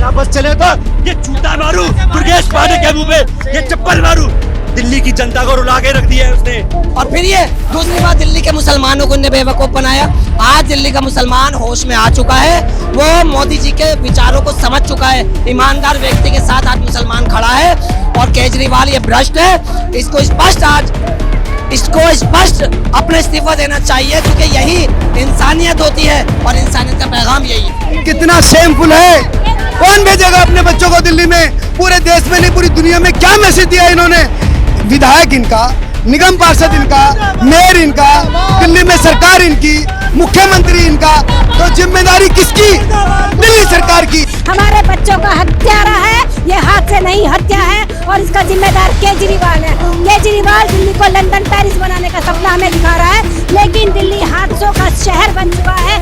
यहाँ बस चले तो ये जूता मारू दुर्गेश पांडे के मुंह पे, ये चप्पल मारू। दिल्ली की जनता को रुला के रख दिया है उसने। और फिर ये दूसरी बात, दिल्ली के मुसलमानों को इन्हें बेवकूफ बनाया। आज दिल्ली का मुसलमान होश में आ चुका है, वो मोदी जी के विचारों को समझ चुका है। ईमानदार व्यक्ति के साथ आज मुसलमान खड़ा है और केजरीवाल ये भ्रष्ट है, इसको स्पष्ट अपना इस्तीफा देना चाहिए, क्योंकि यही इंसानियत होती है और इंसानियत का पैगाम यही है। कितना शेमफुल है, कौन भेजेगा अपने बच्चों को दिल्ली में? पूरे देश में नहीं पूरी दुनिया में क्या मैसेज दिया इन्होंने? विधायक इनका, निगम पार्षद इनका, मेयर इनका, दिल्ली में सरकार इनकी, मुख्यमंत्री इनका, तो जिम्मेदारी किसकी? दिल्ली सरकार की। हमारे बच्चों का हत्यारा है, ये हाथ से नहीं हत्या है और इसका जिम्मेदार केजरीवाल है। केजरीवाल दिल्ली को लंदन पेरिस बनाने का सपना हमें दिखा रहा है, लेकिन दिल्ली हादसों का शहर बन चुका है।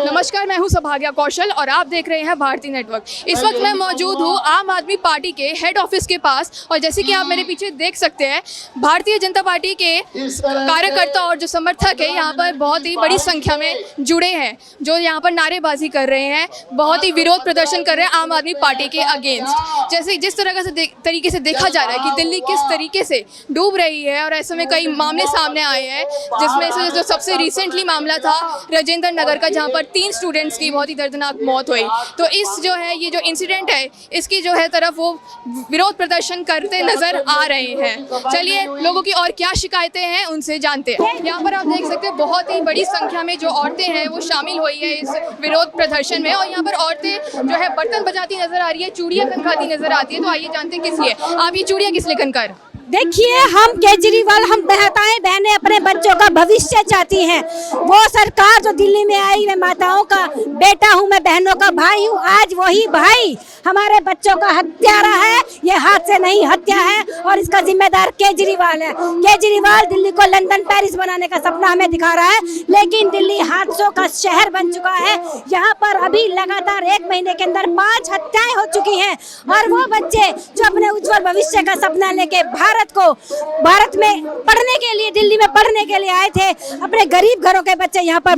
नमस्कार, मैं हूं सौभाग्या कौशल और आप देख रहे हैं भारतीय नेटवर्क। इस वक्त मैं मौजूद हूं आम आदमी पार्टी के हेड ऑफिस के पास और जैसे कि आप मेरे पीछे देख सकते हैं, भारतीय जनता पार्टी के कार्यकर्ता और जो समर्थक है यहाँ पर बहुत ही बड़ी संख्या में जुड़े हैं, जो यहाँ पर नारेबाजी कर रहे हैं, बहुत ही विरोध प्रदर्शन कर रहे हैं आम आदमी पार्टी के अगेंस्ट। जैसे जिस तरह से तरीके से देखा जा रहा है कि दिल्ली किस तरीके से डूब रही है और ऐसे में कई मामले सामने आए हैं, जिसमें से जो सबसे रिसेंटली मामला था राजेंद्र नगर का, जहाँ पर 3 स्टूडेंट्स की बहुत ही दर्दनाक मौत हुई। तो इस जो है ये जो इंसिडेंट है, इसकी जो है तरफ वो विरोध प्रदर्शन करते नजर आ रहे हैं। चलिए लोगों की और क्या शिकायतें हैं उनसे जानते हैं। यहाँ पर आप देख सकते हैं बहुत ही बड़ी संख्या में जो औरतें हैं वो शामिल हुई है इस विरोध प्रदर्शन में और यहाँ पर औरतें जो है बर्तन बजाती नजर आ रही है, चूड़ियाँ खनखाती नजर आती है। तो आइए जानते हैं किस लिए आप ये चूड़ियाँ किस लिए खनकर? देखिए, हम केजरीवाल, हम माताएं बहनें अपने बच्चों का भविष्य चाहती हैं। वो सरकार जो दिल्ली में आई, मैं माताओं का बेटा हूँ, मैं बहनों का भाई हूँ। आज वही भाई हमारे बच्चों का हत्यारा है, ये हाथ से नहीं हत्या है और इसका जिम्मेदार केजरीवाल है। केजरीवाल दिल्ली को लंदन पेरिस बनाने का सपना हमें दिखा रहा है, लेकिन दिल्ली हादसों का शहर बन चुका है। यहाँ पर अभी लगातार 1 महीने के अंदर 5 हत्याएं हो चुकी हैं और वो बच्चे जो अपने उज्जवल भविष्य का सपना लेके भारत में पढ़ने के लिए, दिल्ली में पढ़ने के लिए आए थे, अपने गरीब घरों के बच्चे यहाँ पर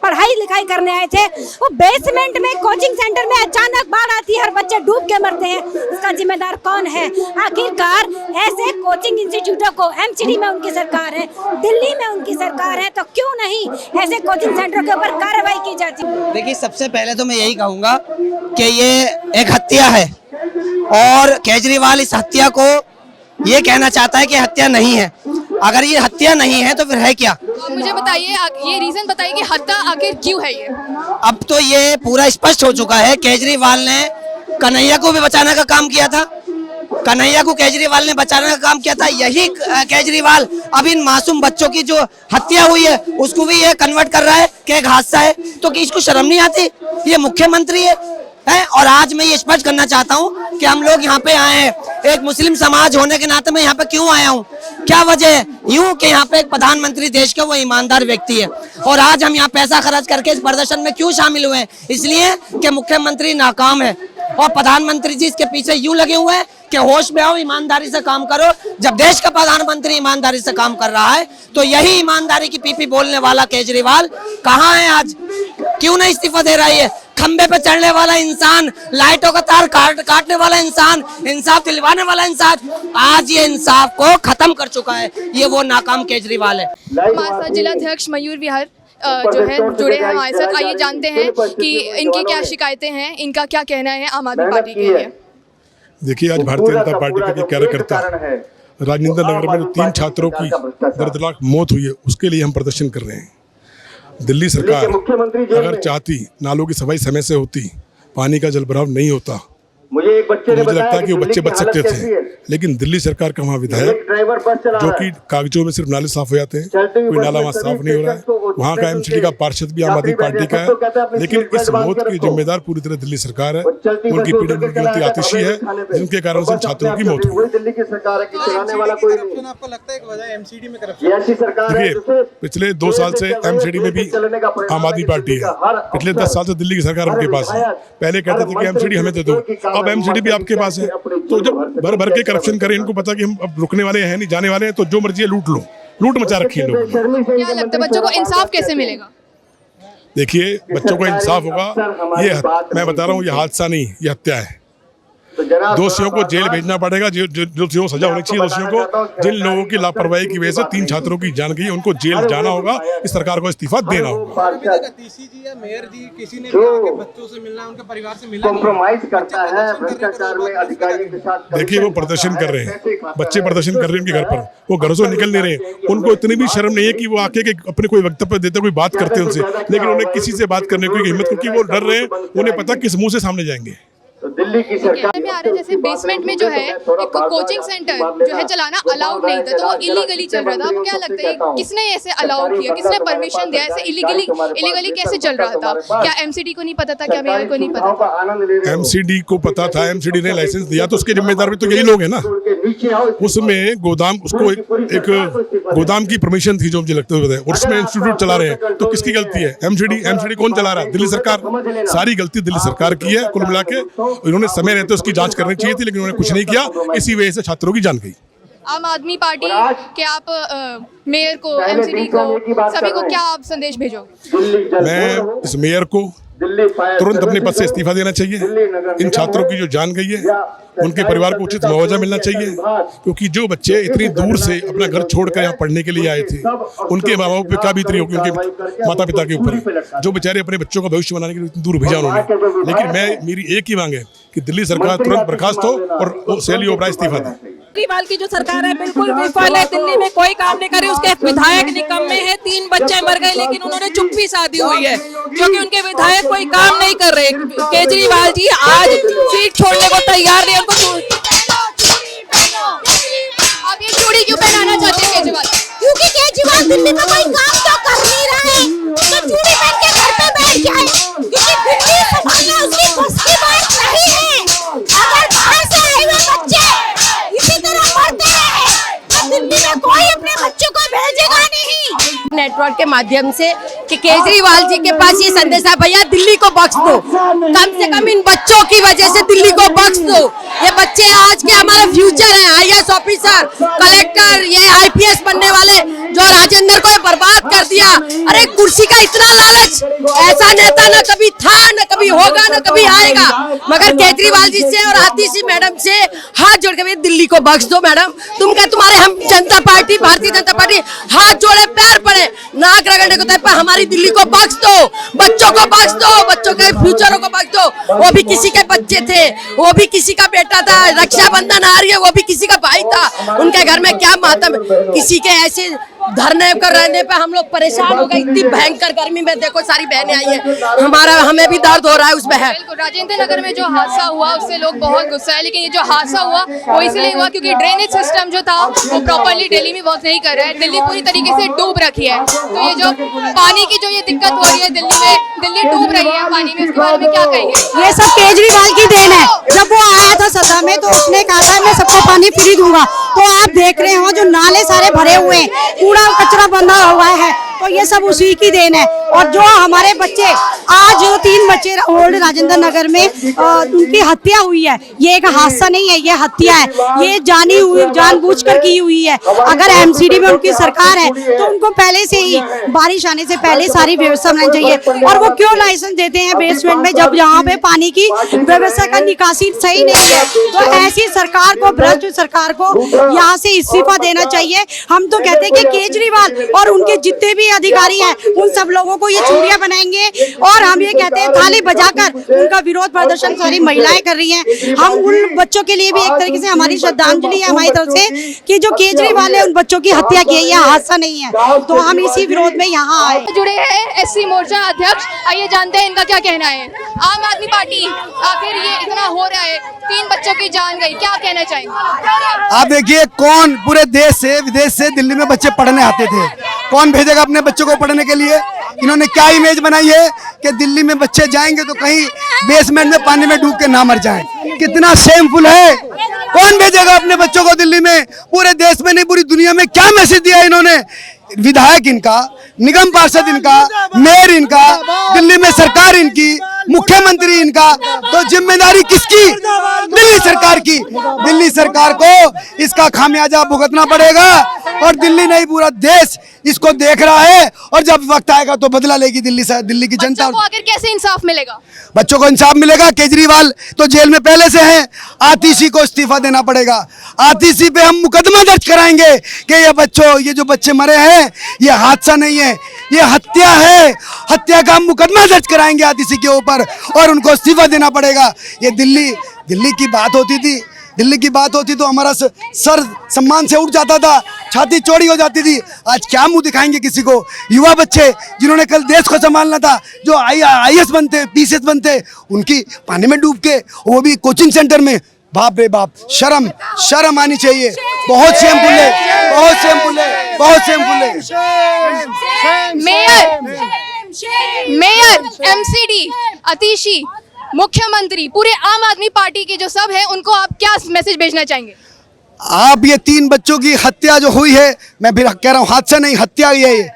पढ़ाई लिखाई करने आए थे, वो बेसमेंट में कोचिंग सेंटर में अचानक बाढ़ आती है और बच्चे डूब के मरते हैं। इसका जिम्मेदार कौन है? आखिरकार ऐसे कोचिंग इंस्टीट्यूटों को एमसीडी में उनकी सरकार है, दिल्ली में उनकी सरकार है, तो क्यों नहीं ऐसे कोचिंग सेंटरों के ऊपर कार्रवाई की जाती? देखिए, सबसे पहले तो मैं यही कहूँगा कि ये एक हत्या है और केजरीवाल इस हत्या को ये कहना चाहता है कि हत्या नहीं है। अगर ये हत्या नहीं है तो फिर है क्या? मुझे बताइए, ये रीजन बताइए कि हत्या आखिर क्यों है ये? अब तो ये पूरा स्पष्ट हो चुका है। केजरीवाल ने कन्हैया को भी बचाने का काम किया था, कन्हैया को केजरीवाल ने बचाने का काम किया था। यही केजरीवाल अब इन मासूम बच्चों की जो हत्या हुई है उसको भी ये कन्वर्ट कर रहा है कि एक हादसा है। तो कि इसको शर्म नहीं आती? ये मुख्यमंत्री है। और आज मैं ये स्पष्ट करना चाहता हूँ कि हम लोग यहाँ पे आए हैं, एक मुस्लिम समाज होने के नाते मैं यहाँ पे क्यों आया हूँ, क्या वजह है? यूं कि यहाँ पे एक प्रधानमंत्री देश का वो ईमानदार व्यक्ति है और आज हम यहाँ पैसा खर्च करके इस प्रदर्शन में क्यों शामिल हुए हैं? इसलिए कि मुख्यमंत्री नाकाम है और प्रधानमंत्री जी इसके पीछे यूं लगे हुए हैं कि होश में आओ, ईमानदारी से काम करो। जब देश का प्रधानमंत्री ईमानदारी से काम कर रहा है तो यही ईमानदारी की पीपी बोलने वाला केजरीवाल कहाँ है आज? क्यों नहीं इस्तीफा दे रही है? खंबे पे चढ़ने वाला इंसान, लाइटों का तार काटने वाला इंसान, इंसाफ दिलवाने वाला इंसान, आज ये इंसाफ को खत्म कर चुका है। ये वो नाकाम केजरीवाल है। हमारे साथ जिलाध्यक्ष मयूर विहार जो है जुड़े हैं हमारे साथ। आइए जानते हैं कि इनकी क्या शिकायतें हैं, इनका क्या कहना है आम आदमी पार्टी के लिए। देखिए, आज भारतीय जनता पार्टी के कार्यकर्ता राजेंद्र नगर में जो 3 छात्रों की दर्दनाक मौत हुई है उसके लिए हम प्रदर्शन कर रहे हैं। दिल्ली सरकार अगर चाहती, नालों की सफाई समय से होती, पानी का जल भराव नहीं होता, मुझे लगता है कि वो बच्चे बच सकते थे। लेकिन दिल्ली सरकार का वहाँ विधायक जो कि कागजों में सिर्फ नाले साफ हो जाते हैं, कोई नाला वहाँ साफ नहीं हो रहा है। वहाँ का एमसीडी का पार्षद भी आम आदमी पार्टी का है, लेकिन इस मौत की जिम्मेदार पूरी तरह दिल्ली सरकार है। उनकी पीडब्ल्यूडी आतिशी है जिनके कारण से छात्रों की मौत हुई। देखिए, पिछले 2 साल से एमसीडी में भी आम आदमी पार्टी है, पिछले 10 साल से दिल्ली की सरकार उनके पास है। पहले कहते थे कि एमसीडी हमें दे दो, अब एमसीडी भी आपके पास है। तो जब भर भर के करप्शन करें, इनको पता कि हम अब रुकने वाले हैं नहीं, जाने वाले हैं, तो जो मर्जी है लूट लो। लूट मचा रखी है लोगों ने। क्या लगता है बच्चों को इंसाफ कैसे मिलेगा? देखिए, बच्चों को इंसाफ होगा, ये मैं बता रहा हूँ, ये हादसा नहीं, ये हत्या है। दोषियों को जेल भेजना पड़ेगा, जो दोषियों को सजा होनी चाहिए। दोषियों को, जिन लोगों की लापरवाही की वजह से 3 छात्रों की जान गई, उनको जेल जाना होगा। इस सरकार को इस्तीफा देना होगा। मेयर जी किसी ने भी आके बच्चों से मिलना, उनके परिवार से मिलना, कॉम्प्रोमाइज करता है भ्रष्टाचार में अधिकारियों के साथ। देखिए, वो प्रदर्शन कर रहे हैं, बच्चे प्रदर्शन कर रहे हैं उनके घर पर, वो घरों से निकल नहीं रहे। उनको इतनी भी शर्म नहीं है कि वो आके अपने कोई वक्तव्य देते, कोई बात करते हैं उनसे, लेकिन उन्हें किसी से बात करने की हिम्मत, क्योंकि वो डर रहे हैं, उन्हें पता किस मुंह से सामने जाएंगे। तो दिल्ली की सरकार में आ रहा है, जैसे बेसमेंट में जो है एक कोचिंग सेंटर जो है चलाना अलाउड नहीं था, तो वो इलीगली चल रहा था। आपको क्या लगता है किसने ऐसे अलाउ किया, किसने परमिशन दिया, ऐसे इलीगली कैसे चल रहा था? क्या एमसीडी को नहीं पता था, क्या मेयर को नहीं पता था? एमसीडी को पता था, एमसीडी ने लाइसेंस दिया, तो उसके जिम्मेदार भी तो यही लोग हैं ना। उसमें गोदाम, उसको एक गोदाम की परमिशन थी जो मुझे लगता है, उसमें इंस्टीट्यूट चला रहे हैं, तो किसकी गलती है? एमसीडी कौन चला रहा है? दिल्ली सरकार। सारी गलती दिल्ली सरकार की है कुल मिला के। इन्होंने समय रहते उसकी जांच करनी चाहिए थी, लेकिन उन्होंने कुछ नहीं किया, इसी वजह से छात्रों की जान गई। आम आदमी पार्टी के आप मेयर को, एमसीडी को, सभी को क्या आप संदेश भेजोगे? मैं इस मेयर को तुरंत अपने पद से इस्तीफा देना चाहिए। इन छात्रों की जो जान गई है, उनके परिवार को उचित मुआवजा मिलना चाहिए, क्योंकि जो बच्चे इतनी दूर से अपना घर छोड़कर यहाँ पढ़ने के लिए आए थे, उनके माँ बाप पे क्या बीतरी होगी, उनके माता पिता के ऊपर, जो बेचारे अपने बच्चों का भविष्य बनाने के लिए इतनी दूर भेजा उन्होंने। लेकिन मेरी एक ही मांग है कि दिल्ली सरकार तुरंत बर्खास्त हो और शैली ओबराय इस्तीफा दे। केजरीवाल की जो सरकार है बिल्कुल विफल है, दिल्ली में कोई काम नहीं करे, उसके विधायक निकम्मे हैं, 3 बच्चे मर गए लेकिन उन्होंने चुप्पी साधी हुई है, क्योंकि उनके विधायक कोई काम नहीं कर रहे। केजरीवाल जी आज सीट छोड़ने को तैयार नहीं। उनको आप ये चूड़ी क्यों पहनाना चाहते हैं केजरीवाल? क्योंकि केजरीवाल दिल्ली में कोई काम तो कर नहीं रहा है, तो चूड़ी पहन के घर पे बैठ जाए, क्योंकि दिल्ली संभालना उसकी बस की बात नहीं है। अगर बाहर से आए हुए बच्चे इसी तरह पढ़ते रहे तो दिल्ली में कोई अपने बच्चों को भेजेगा नहीं। नेटवर्क के माध्यम से कि केजरीवाल जी के पास ये संदेश है, भैया दिल्ली को बख्श दो, कम से कम इन बच्चों की वजह से दिल्ली को बख्श दो। ये बच्चे आज के हमारे फ्यूचर हैं, आईएएस ऑफिसर, कलेक्टर, ये आईपीएस बनने वाले, जो राजेंद्र को बर्बाद कर दिया। अरे कुर्सी का इतना लालच, ऐसा नेता न कभी था, न कभी होगा, न कभी आएगा। मगर केजरीवाल जी से और आतिशी मैडम से हाथ जोड़ के दिल्ली को बख्श दो मैडम। तुम क्या, तुम्हारे हम जनता पार्टी, भारतीय जनता पार्टी हाथ जोड़े पैर पड़े, नाक रगड़ने को तय पर हमारी दिल्ली को बख्श दो, बच्चों को बख्श दो, बच्चों के फ्यूचरों को बख्श दो। वो भी किसी के बच्चे थे, वो भी किसी का बेटा था, रक्षाबंधन आ रही है, वो भी किसी का भाई था, उनके घर में क्या मातम। किसी के ऐसे धरने पर रहने पे हम लोग परेशान हो गए। इतनी भयंकर गर्मी में देखो सारी बहनें आई हैं, हमें भी दर्द हो रहा है उस बहन। राजेंद्र नगर में जो हादसा हुआ उससे लोग बहुत गुस्सा है, लेकिन ये जो हादसा हुआ वो इसलिए हुआ क्योंकि ड्रेनेज सिस्टम जो था वो प्रॉपर्ली दिल्ली में वर्क नहीं कर रहा है। दिल्ली पूरी तरीके से डूब रखी है, तो ये जो पानी की जो ये दिक्कत हो रही है दिल्ली में, दिल्ली डूब रही है पानी में, उसके बारे में क्या कहेंगे? ये सब केजरीवाल की देन है। जब वो आया था सत्ता में तो उसने कहा था मैं सबको पानी फ्री दूंगा, तो आप देख रहे हो जो नाले सारे भरे हुए हैं, कूड़ा कचरा बंधा हुआ है, तो ये सब उसी की देन है। और जो हमारे बच्चे आज जो 3 बच्चे ओल्ड राजेंद्र नगर में उनकी हत्या हुई है, ये एक हादसा नहीं है, ये हत्या है, ये जानी हुई जानबूझकर की हुई है। अगर एमसीडी में उनकी सरकार है तो उनको पहले से ही बारिश आने से पहले सारी व्यवस्था बनानी चाहिए। और वो क्यों लाइसेंस देते हैं बेसमेंट में जब यहाँ पे पानी की व्यवस्था का निकासी सही नहीं है? तो ऐसी सरकार को, भ्रष्ट सरकार को यहाँ से इस्तीफा देना चाहिए। हम तो कहते हैं कि केजरीवाल और उनके जितने भी अधिकारी हैं उन सब लोगों को ये चूड़ियां बनाएंगे। और हम ये कहते हैं थाली बजाकर उनका विरोध प्रदर्शन सारी महिलाएं कर रही हैं। हम उन बच्चों के लिए भी एक तरीके से हमारी श्रद्धांजलि है हमारी तरफ से कि जो केजरीवाल ने उन बच्चों की हत्या की है, यह हादसा नहीं है, तो हम इसी विरोध में यहाँ आए। जुड़े हैं एससी मोर्चा अध्यक्ष, आइए जानते हैं इनका क्या कहना है। आम आदमी पार्टी, आखिर ये इतना हो रहा है, 3 बच्चों की जान गई, क्या कहना चाहेंगे? आप देखिए, कौन पूरे देश से विदेश से दिल्ली में बच्चे पढ़ने आते थे, कौन भेजेगा अपने बच्चों को पढ़ने के लिए? इन्होंने क्या इमेज बनाई है कि दिल्ली में बच्चे जाएंगे तो कहीं बेसमेंट में पानी में डूब के ना मर जाएं। कितना शेमफुल है। कौन भेजेगा अपने बच्चों को दिल्ली में? पूरे देश में नहीं, पूरी दुनिया में क्या मैसेज दिया इन्होंने? विधायक इनका, निगम पार्षद इनका, मेयर इनका, दिल्ली में सरकार इनकी मुख्यमंत्री इनका, तो जिम्मेदारी किसकी? दिल्ली सरकार की। दिल्ली सरकार को इसका खामियाजा भुगतना पड़ेगा और दिल्ली नहीं पूरा देश इसको देख रहा है और जब वक्त आएगा तो बदला लेगी दिल्ली की जनता। बच्चों को आखिर कैसे इंसाफ मिलेगा? बच्चों को इंसाफ मिलेगा। केजरीवाल तो जेल में पहले से हैं, आतिशी को इस्तीफा देना पड़ेगा। आतिशी पे हम मुकदमा दर्ज कराएंगे कि ये जो बच्चे मरे हैं ये हादसा नहीं है, ये हत्या है। हत्या का हम मुकदमा दर्ज कराएंगे आतिशी के ऊपर और उनको इस्तीफा देना पड़ेगा। ये दिल्ली की बात होती थी, दिल्ली की बात होती तो हमारा सर सम्मान से उठ जाता था, छाती चौड़ी हो जाती थी। आज क्या मुंह दिखाएंगे किसी को? युवा बच्चे जिन्होंने कल देश को संभालना था, जो IAS बनते, PCS बनते, उनकी पानी में डूब के, वो भी कोचिंग सेंटर में। बाप रे बाप, शर्म आनी चाहिए। बहुत शेमफुल है, बहुत शेमफुल है। मेयर, MCD, आतिशी, मुख्यमंत्री, पूरे आम आदमी पार्टी के जो सब है, उनको आप क्या मैसेज भेजना चाहेंगे? आप ये 3 बच्चों की हत्या जो हुई है, मैं फिर कह रहा हूँ हादसा नहीं, हत्या ही है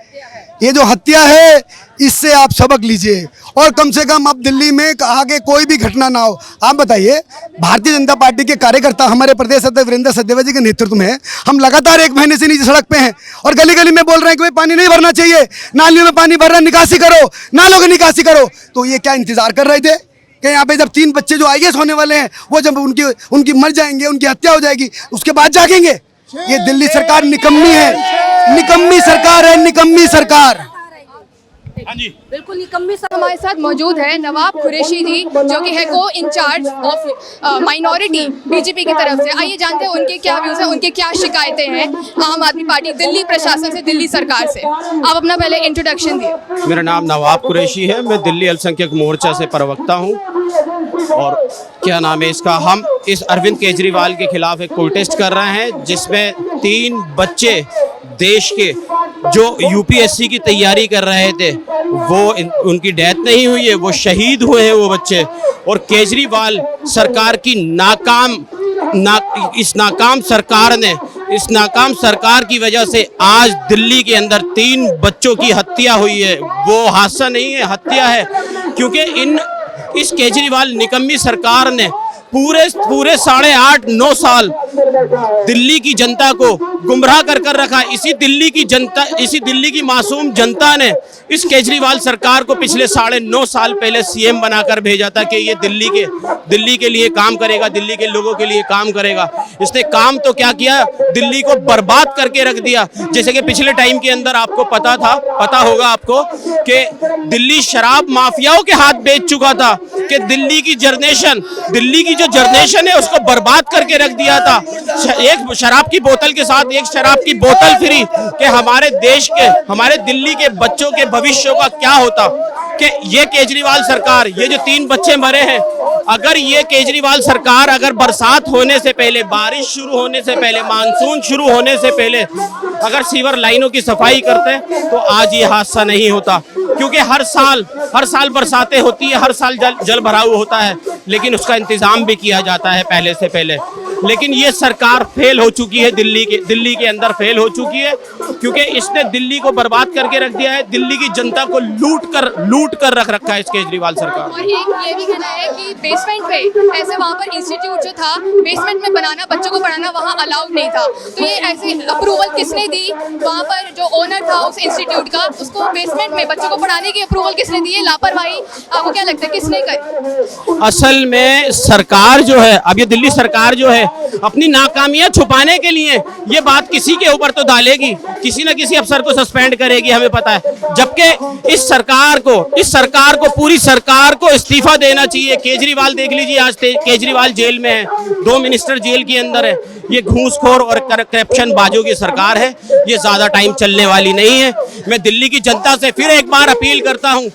ये जो हत्या है, इससे आप सबक लीजिए और कम से कम अब दिल्ली में आगे कोई भी घटना ना हो। आप बताइए, भारतीय जनता पार्टी के कार्यकर्ता हमारे प्रदेश अध्यक्ष वीरेंद्र सचदेवा जी के नेतृत्व में हम लगातार 1 महीने से नीचे सड़क पे हैं और गली गली में बोल रहे हैं कि भाई पानी नहीं भरना चाहिए, नालियों में पानी भर रहा है, निकासी करो, नालों की निकासी करो। तो ये क्या इंतजार कर रहे थे कि यहाँ पे जब 3 बच्चे जो IAS होने वाले हैं वो जब उनकी मर जाएंगे, उनकी हत्या हो जाएगी, उसके बाद जागेंगे? ये दिल्ली सरकार निकम्मी है, निकम्मी सरकार। हाँ जी, बिल्कुल निकम्मी। हमारे साथ मौजूद है नवाब कुरैशी जी, जो कि है को इंचार्ज ऑफ माइनॉरिटी बीजेपी की तरफ से। आइए जानते हैं उनके क्या व्यूज हैं, उनके क्या शिकायतें हैं आम आदमी पार्टी, दिल्ली प्रशासन से, दिल्ली सरकार से। आप अपना पहले इंट्रोडक्शन दिए। मेरा नाम नवाब कुरैशी है, मैं दिल्ली अल्पसंख्यक मोर्चा से प्रवक्ता हूँ। और क्या नाम है इसका, हम इस अरविंद केजरीवाल के खिलाफ एक प्रोटेस्ट कर रहे हैं जिसमें 3 बच्चे देश के जो UPSC की तैयारी कर रहे थे, उनकी डेथ नहीं हुई है, वो शहीद हुए हैं वो बच्चे। और केजरीवाल सरकार की इस नाकाम सरकार की वजह से आज दिल्ली के अंदर 3 बच्चों की हत्या हुई है। वो हादसा नहीं है, हत्या है, क्योंकि इस केजरीवाल निकम्मी सरकार ने पूरे 8.5-9 साल दिल्ली की जनता को गुमराह कर रखा। इसी दिल्ली की मासूम जनता ने इस केजरीवाल सरकार को पिछले 9.5 साल पहले CM बनाकर भेजा था कि ये दिल्ली के लिए काम करेगा, दिल्ली के लोगों के लिए काम करेगा। इसने काम तो क्या किया, दिल्ली को बर्बाद करके रख दिया। जैसे कि पिछले टाइम के अंदर आपको पता होगा आपको कि दिल्ली शराब माफियाओं के हाथ बेच चुका था, कि दिल्ली की जो जनरेशन है उसको बर्बाद करके रख दिया था। एक शराब की बोतल के साथ एक शराब की बोतल फ्री, कि हमारे दिल्ली के बच्चों के भविष्य का क्या होता। कि ये केजरीवाल सरकार, ये जो 3 बच्चे मरे हैं, अगर ये केजरीवाल सरकार अगर बरसात होने से पहले, बारिश शुरू होने से पहले, मानसून शुरू होने से पहले अगर सीवर लाइनों की सफाई करते तो आज ये हादसा नहीं होता। क्योंकि हर साल बरसातें होती है, हर साल जल भराव होता है, लेकिन उसका इंतजाम भी किया जाता है पहले से पहले। लेकिन ये सरकार फेल हो चुकी है, दिल्ली के अंदर फेल हो चुकी है, क्योंकि इसने दिल्ली को बर्बाद करके रख दिया है। दिल्ली की जनता को लूट कर रख रखा है इस केजरीवाल सरकार। और एक ये भी कहना है कि बेसमेंट पे ऐसे वहाँ पर इंस्टीट्यूट जो था, बेसमेंट में बनाना, बच्चों को पढ़ाना वहाँ अलाउड नहीं था। तो ये ऐसे अप्रूवल किसने दी? वहाँ पर जो ओनर था उस इंस्टीट्यूट का, उसको बेसमेंट में बच्चों को पढ़ाने की अप्रूवल किसने दी? लापरवाही आपको क्या लगता है किसने करी? असल में सरकार जो है, अब ये दिल्ली सरकार जो है, अपनी नाकामियां छुपाने के लिए ये बात किसी के ऊपर तो डालेगी, किसी न किसी अफसर को सस्पेंड करेगी, हमें पता है। जबकि इस सरकार को पूरी सरकार को इस्तीफा देना चाहिए। केजरीवाल देख लीजिए, आज केजरीवाल जेल में है, 2 मिनिस्टर जेल के अंदर है। ये घूसखोर और करप्शन बाजों की सरकार है, ये ज्यादा टाइम चलने वाली नहीं है। मैं दिल्ली की जनता से फिर एक बार अपील करता हूं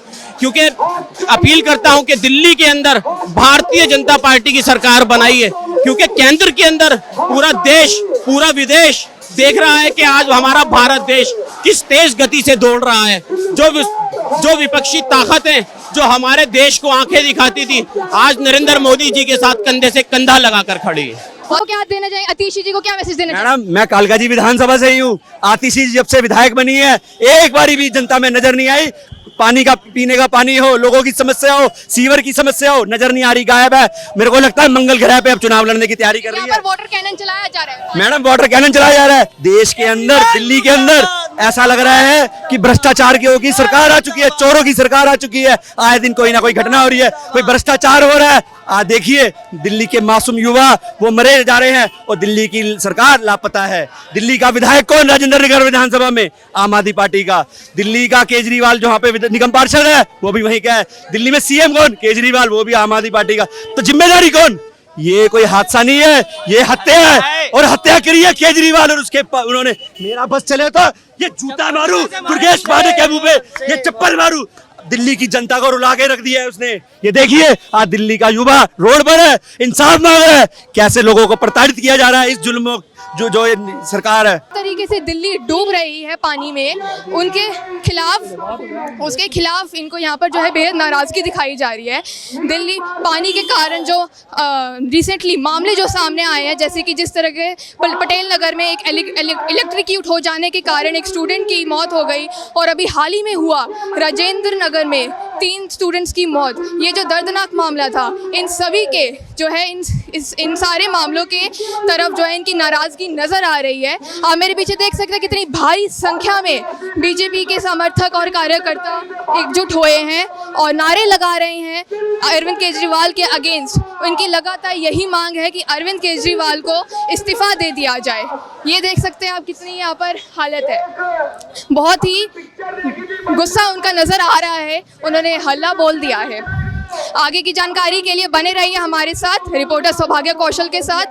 कि दिल्ली के अंदर भारतीय जनता पार्टी की सरकार बनाई है, क्योंकि केंद्र के अंदर पूरा देश, पूरा विदेश देख रहा है कि आज हमारा भारत देश किस तेज गति से दौड़ रहा है। जो विपक्षी ताकतें जो हमारे देश को आंखें दिखाती थी, आज नरेंद्र मोदी जी के साथ कंधे से कंधा लगाकर खड़ी है। और क्या देना चाहिए आतिशी जी को, क्या मैसेज देना चाहिए? मैडम, मैं कालकाजी विधानसभा से ही हूँ। आतिशी जी जब से विधायक बनी है, एक बारी भी जनता में नजर नहीं आई। पानी का, पीने का पानी हो, लोगों की समस्या हो, सीवर की समस्या हो, नजर नहीं आ रही, गायब है। मेरे को लगता है मंगल ग्रह पे अब चुनाव लड़ने की तैयारी कर रही यहाँ है। पर वाटर कैनन चलाया जा रहा है। मैडम वाटर कैनन चलाया जा रहा है देश के अंदर, दिल्ली के अंदर। ऐसा लग रहा है कि भ्रष्टाचार की सरकार आ चुकी है, चोरों की सरकार आ चुकी है। आए दिन कोई ना कोई घटना हो रही है, कोई भ्रष्टाचार हो रहा है। आज देखिए दिल्ली के मासूम युवा वो मरे जा रहे हैं और दिल्ली की सरकार लापता है। दिल्ली का विधायक कौन? राजेंद्र नगर विधानसभा में आम आदमी पार्टी का। दिल्ली का केजरीवाल जो वहाँ पे निगम पार्षद है वो भी वहीं का है। दिल्ली में सीएम कौन? केजरीवाल, वो भी आम आदमी पार्टी का। तो जिम्मेदारी कौन? ये कोई हादसा नहीं है, ये हत्या है। और हत्या करी है केजरीवाल और उसके उन्होंने। मेरा बस चले तो ये जूता मारू दुर्गेश पाठक के मुंह पे, ये चप्पल मारू। दिल्ली की जनता को रुला के रख दिया है उसने। ये देखिए आज दिल्ली का युवा रोड पर है, इंसाफ मांग रहा है। कैसे लोगों को प्रताड़ित किया जा रहा है इस जुल्म जो सरकार है। तरीके से दिल्ली डूब रही है पानी में, उनके खिलाफ, उसके खिलाफ इनको यहाँ पर जो है बेहद नाराजगी दिखाई जा रही है। दिल्ली पानी के कारण जो रिसेंटली मामले जो सामने आए हैं, जैसे कि जिस तरह के पटेल नगर में एक इलेक्ट्रिक्यूट हो जाने के कारण एक स्टूडेंट की मौत हो गई, और अभी हाल ही में हुआ राजेंद्र नगर में 3 स्टूडेंट्स की मौत। ये जो दर्दनाक मामला था, इन सभी के जो है इन सारे मामलों के तरफ जो है इनकी नाराजगी नजर आ रही है। आप मेरे पीछे देख सकते हैं कितनी भारी संख्या में बीजेपी के समर्थक और कार्यकर्ता एकजुट हुए हैं और नारे लगा रहे हैं अरविंद केजरीवाल के अगेंस्ट। इनकी लगातार यही मांग है कि अरविंद केजरीवाल को इस्तीफा दे दिया जाए। ये देख सकते हैं आप कितनी यहाँ पर हालत है, बहुत ही गुस्सा उनका नजर आ रहा है, उन्होंने हल्ला बोल दिया है। आगे की जानकारी के लिए बने रहिए हमारे साथ, रिपोर्टर सौभाग्य कौशल के साथ।